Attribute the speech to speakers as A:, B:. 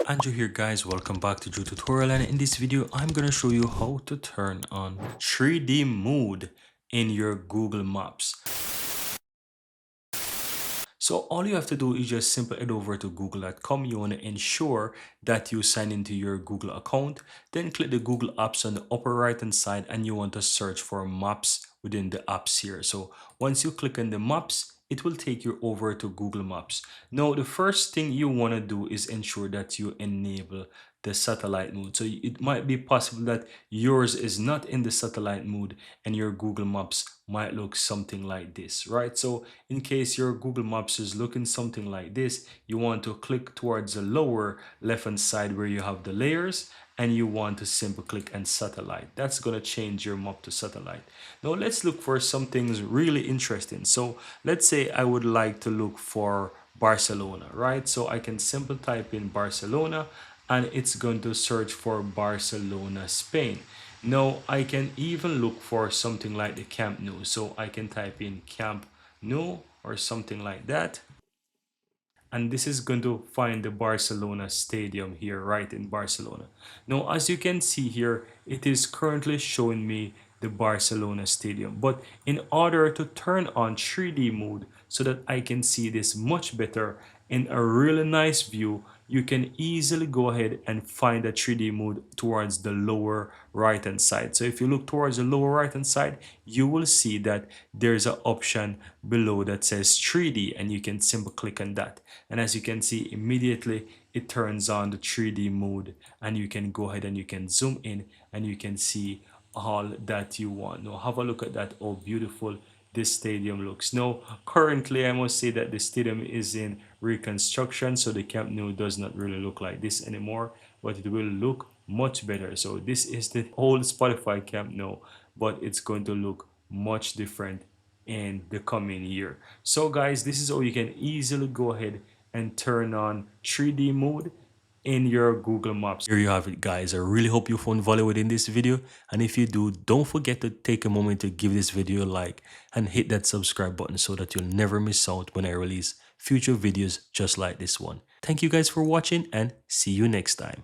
A: Andrew here guys, welcome back to Drew Tutorial, and in this video I'm gonna show you how to turn on 3D mode in your Google Maps. So all you have to do is just simply head over to google.com. You want to ensure that you sign into your Google account, then click the Google apps on the upper right hand side and you want to search for maps within the apps here. So once you click on the maps, it will take you over to Google Maps. Now, the first thing you want to do is ensure that you enable the satellite mode. So it might be possible that yours is not in the satellite mode and your Google Maps might look something like this, right? So in case your Google Maps is looking something like this, you want to click towards the lower left hand side where you have the layers, and you want to simply click on satellite. That's going to change your map to satellite. Now let's look for some things really interesting. So let's say I would like to look for Barcelona, right? So I can simply type in Barcelona and it's going to search for Barcelona, Spain. Now I can even look for something like the Camp Nou. So I can type in Camp Nou or something like that. And this is going to find the Barcelona stadium here, right in Barcelona. Now, as you can see here, it is currently showing me the Barcelona stadium. But in order to turn on 3D mode so that I can see this much better in a really nice view, you can easily go ahead and find a 3D mode towards the lower right hand side. So if you look towards the lower right hand side, you will see that there's an option below that says 3D, and you can simply click on that. And as you can see, immediately it turns on the 3D mode, and you can go ahead and you can zoom in and you can see all that you want. Now have a look at that, how beautiful this stadium looks. Now currently I must say that the stadium is in reconstruction, so the Camp Nou does not really look like this anymore, but it will look much better. So this is the old Spotify Camp Nou, but it's going to look much different in the coming year. So guys, this is how you can easily go ahead and turn on 3D mode in your Google Maps. Here you have it guys. I really hope you found value within this video, and if you do, don't forget to take a moment to give this video a like and hit that subscribe button so that you'll never miss out when I release future videos just like this one. Thank you guys for watching, and see you next time.